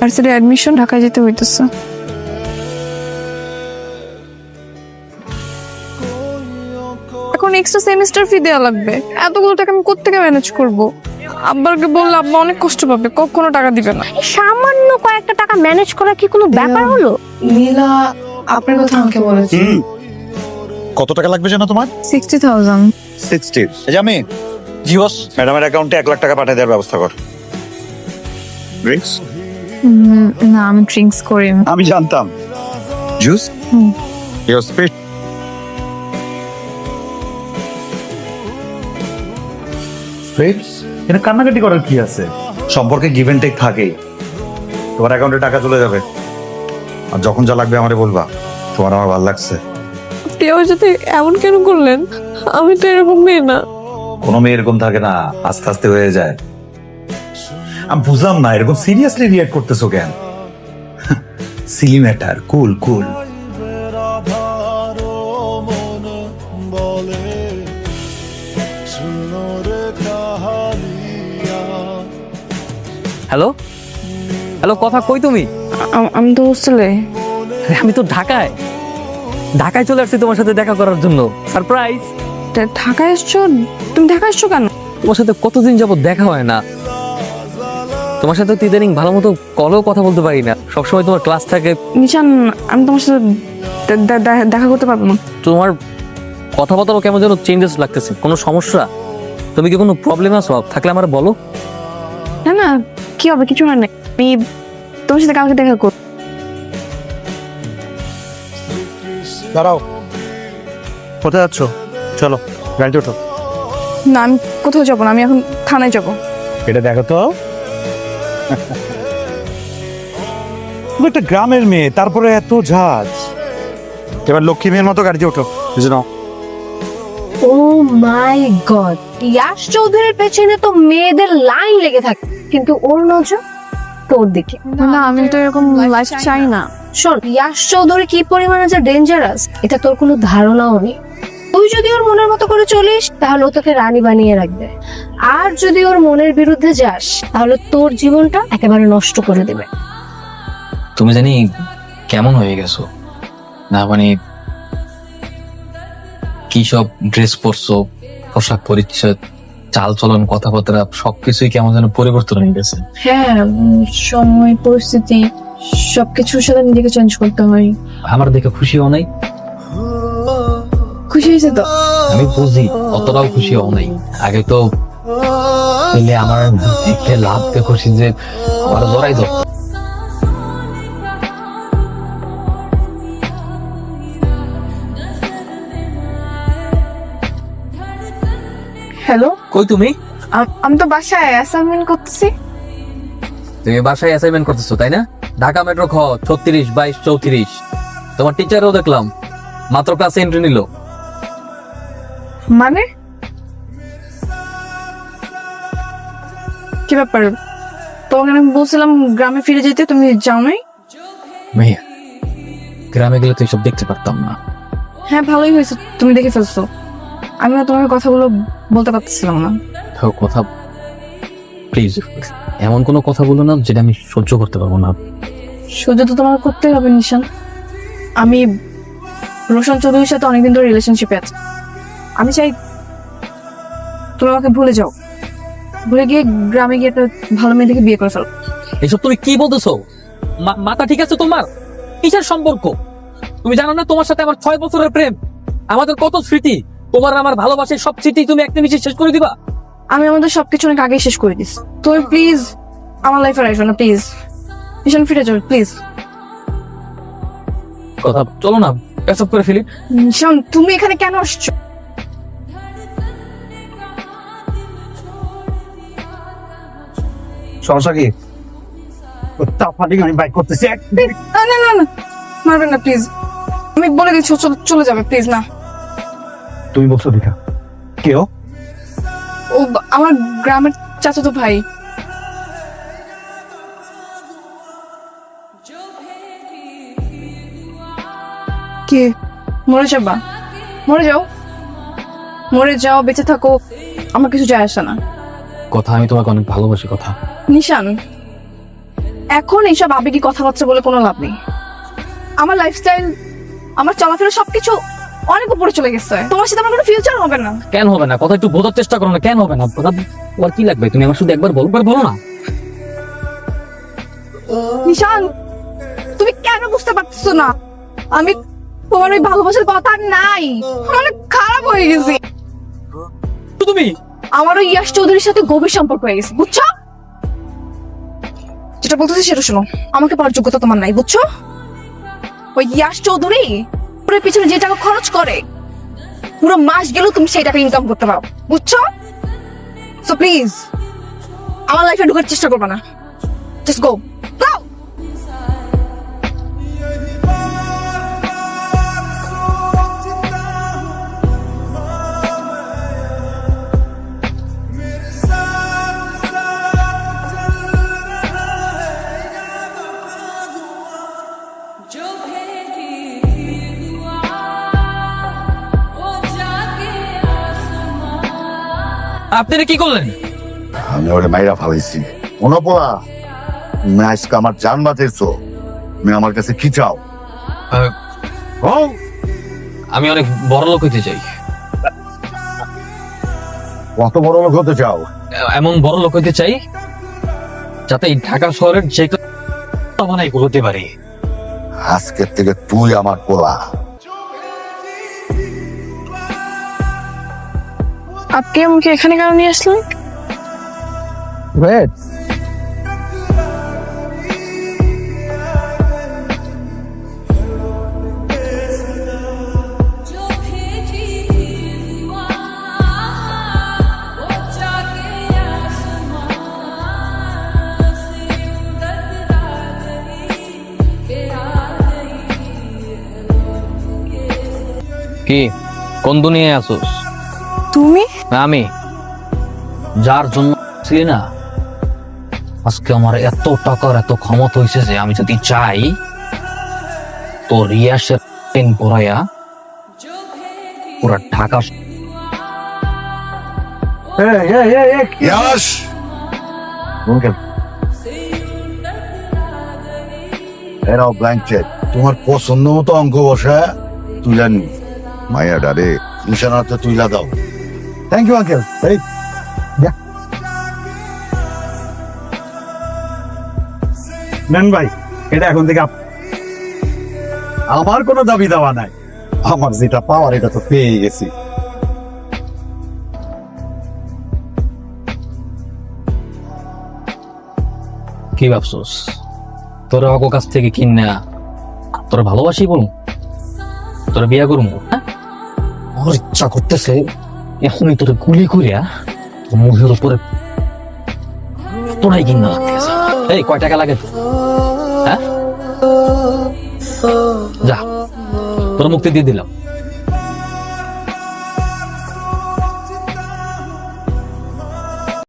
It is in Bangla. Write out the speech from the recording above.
ভার্সিটি অ্যাডমিশন, ঢাকায় যেতে হইতেছে। এখন এক্সট্রা সেমিস্টার ফি দেওয়া লাগবে, এতগুলো টাকা আমি কোত্থেকে ম্যানেজ করব? আব্বাকে বললে আব্বা অনেক কষ্ট পাবে, কখনো টাকা দিবে না। সামান্য কয়েকটা টাকা ম্যানেজ করা কি কোনো ব্যাপার হলো? নীলা আপনার কথা আমাকে বলেছে। কত টাকা লাগবে জানো তোমার? 60,000। 60। জামি জি বস, ম্যাডামের অ্যাকাউন্টে 1 লাখ টাকা পাঠিয়ে দেওয়ার ব্যবস্থা কর। ড্রিঙ্কস? না আমি ড্রিঙ্কস করি না। আমি জানতাম। জুস? Your speed. এটা কান্নাকাটি করার কি আছে? সম্পর্কে গিভ এন্ড টেক থাকেই। তোমার অ্যাকাউন্টে টাকা চলে যাবে, আর যখন যা লাগবে আমারে বলবা। তোমার আমার ভালো লাগছে। আপনি আমার সাথে এমন কেন করলেন? আমি তো এরকম মেয়ে না। কোনো মেয়ে এরকম থাকে না, আস্তে আস্তে হয়ে যায়। আমি বুঝলাম না এরকম সিরিয়াসলি রিঅ্যাক্ট করতেছো কেন? সিলি ম্যাটার, কুল কুল। হ্যালো হ্যালো, কথা কই তুমি? আমি তো হোস্টেলে। আমি তো ঢাকায় চলে আসছি তোমার সাথে দেখা করার জন্য। সারপ্রাইজ। ঢাকায় এসছো? তুমি ঢাকা এসছো কেন? তোমার সাথে কতদিন যাবত দেখা হয় না। তোমার সাথে তো ইদানিং ভালো মতো কলেও কথা বলতে পারি না, সবসময় তোমার ক্লাস থাকে। নিশান, আমি তোমার সাথে দেখা করতে পারবো না। তোমার কথাবার্তা কেমন যেন চেঞ্জেস লাগতেছে। কোনো সমস্যা? তুমি কি কোনো প্রবলেম আছো? থাকলে আমার বলো। না না, কি হবে, কিছু হয় না। আমি তোমার সাথে কালকে দেখা করব। দাঁড়াও, কোথায় যাচ্ছ? চলো গাড়িতে ওঠো। না আমি কোথাও যাবো না, আমি এখন থানায় যাবো। এটা দেখো তো, তুমি একটা গ্রামের মেয়ে, তারপরে এত ঝাঁজ। এবার লক্ষ্মী মেয়ের মতো গাড়িতে ওঠো, বুঝে নাও। ও মাই গড, ইয়াশ চৌধুরীর পেছনে তো মেয়েদের লাইন লেগে থাকে, কিন্তু ওর নজর তোর দিকে। না আমি তো এরকম লাইফ চাই না। শোন, ইয়াশ চৌধুরী কি পরিমাণে যে ডেঞ্জারাস এটা তোর কোনো ধারণাও নেই। তুই যদি ওর মনের মতো করে চলিস তাহলে ও তোকে রানী বানিয়ে রাখবে, আর যদি ওর মনের বিরুদ্ধে যাস তাহলে তোর জীবনটা একেবারে নষ্ট করে দেবে। তুমি জানি কেমন হয়ে গেছো না, মানে কি সব ড্রেস পরছো, পোশাক পরিচ্ছদ, চাল চলন, কথাবার্তা সবকিছুই কেমন যেন পরিবর্তন হয়ে গেছে। হ্যাঁ, সময় পরিস্থিতি সবকিছুর সাথে নিজেকে চেঞ্জ করতে হয়। আমার দেখে খুশি হও নাই? খুশি হয়েছে তো? আমি বুঝি, অতটাও খুশি হও নাই। আগে তো পেলে আমার দেখে লাভকে খুশি যে আমার জড়াই ধরত। হ্যালো, কই তুমি? আমি তো বাসায় অ্যাসাইনমেন্ট করতেছি। তুমি বাসায় অ্যাসাইনমেন্ট করতেছো তাই না? ঢাকা মেট্রো খ 36, 22, 34। তোমার টিচারও দেখলাম মাত্র ক্লাসে এন্ট্রি নিল। মানে কি ব্যাপার? তোমাকে আমি বলছিলাম গ্রামে ফিরে যেতে, তুমি যাও নাই? মেয়ে, গ্রামে গেলে তো এইসব দেখতে পারতাম না। হ্যাঁ ভালোই হয়েছে, তুমি দেখে ফেলছো। আমি তোমাকে কথাগুলো বলতে পারতেছিলাম না। তো কথা প্লিজ, এমন কোনো কথা বলো না যেটা আমি সহ্য করতে পারবো না। সহ্য তো তোমার করতেই হবে নিশান। আমি রোশন চৌধুরীর সাথে অনেকদিন ধরে রিলেশনশিপে আছি। আমি চাই তুমি আমাকে ভুলে যাও, ভুলে গিয়ে গ্রামে গিয়ে একটা ভালো মেয়ে দেখে বিয়ে করে ফেলো। এইসব তুমি কি বলতেছো? মাথা ঠিক আছে তোমার? কিসের সম্পর্ক? তুমি জানো না তোমার সাথে আমার 6 বছরের প্রেম, আমাদের কত স্মৃতি, তোমার আমার ভালোবাসার সব স্মৃতি তুমি একটা নিচে শেষ করে দিবা? আমি আমাদের সবকিছু অনেক আগেই শেষ করে দিস। তুমি প্লিজ আমার লাইফে আসো না, প্লিজ। নিশান ফিরে যাবে প্লিজ। কথা চলো না, পেছাব করে ফেলি। নিশান তুমি এখানে কেন আসছো? সমস্যা কি? আমি বাইক করতেছি। না না না না, মারবেন না প্লিজ। আমি বলে দিচ্ছি চলে যাবে প্লিজ। না তুমি বলছো দেখা কেউ? ও আমার গ্রামের চাচাতো ভাই। কে? মরে যাবা? মরে যাও, মরে যাও, বেঁচে থাকো, আমার কিছু যায় আসে না। কথা আমি তোমাকে অনেক ভালোবাসি কথা। নিশান এখন এইসব আবেগী কথাবার্তা বলে কোনো লাভ নেই। আমার লাইফস্টাইল, আমার চলাফেরা সবকিছু অনেক উপরে চলে গেছে। তোমার সাথে আমার কোনো ফিউচার হবে না। কেন হবে না? কথা একটু বোঝার চেষ্টা করো না, কেন হবে না? কথা আর কি লাগবে? তুমি আমার শুধু একবার বলো না। নিশান, তুমি কেন বুঝতে পারছো না? আমি তোমার ওই ভালোবাসার কথা আর নাই। আমার অনেক খারাপ হয়ে গেছি। তুমি আমার ওই ইয়াশ চৌধুরীর সাথে গভীর সম্পর্ক হয়ে গেছে, বুঝছো? যেটা বলতেছি সেটা শোনো। আমাকে পাওয়ার যোগ্যতা তোমার নাই, বুঝছো? ওই ইয়াশ চৌধুরী পুরো পিছনে যে টাকা খরচ করে, পুরো মাস গেলেও তুমি সেই টাকা ইনকাম করতে পারো, বুঝছো? সো প্লিজ আমার লাইফে ঢোকার চেষ্টা করবে না। জাস্ট গো গো। जो भेजी थी दुआ वो जाके आसमां। আপনি এটা কি করলেন? আমি ওরে মাইরা ফালাইছি। মনে পড়া তুমি আজকে আমার জান বাঁচাইছো। তুমি আমার কাছে কি চাও? ও আমি অনেক বড় লোক হইতে চাই। কত বড় লোক হতে চাও? এমন বড় লোক হইতে চাই যাতে এই ঢাকা শহরের যে বানাই করতে পারি। আজকের থেকে তুই আমার পোলা। আপনি আমাকে এখানে কেন নিয়ে আসলেন? जो भेजी थी दुआ वो जाके आसमां से उड़ता गई के आ गई। কি কোন দুনিয়ায় আসোস? তুমি? না, আমি যার জন্য ছিলি না, আজকে আমার এত টাকার এত ক্ষমতা হয়েছে যে আমি যদি চাই তো রিয়াসের পেন পড়াইয়া পুরা ঢাকা ইয়াশ এরাও ব্ল্যাঙ্কেট তোমার পছন্দ মতো অঙ্ক বসা তুলে নি। মায়া ডারে নিশানাতে তুইলা দাও। Thank you uncle. এই নেন ভাই, এটা এখন থেকে আমার কোনো দাবি দাওয়া নাই। আমার যেটা পাওয়ার এটা তো পেয়ে গেছি। কি ভাবছোস তোরা অগো কাছ থেকে কিনা তোরা ভালোবাসি বলুন, তোরা বিয়া করুন? আমার ইচ্ছা করতেছে এখনই তোরা গুলি করিয়া তোর মুখের উপরে তোরাই কিনা লাগতেছে। এই কয় টাকা লাগে তো? হ্যাঁ, যা তোর মুক্তি দিয়ে দিলাম।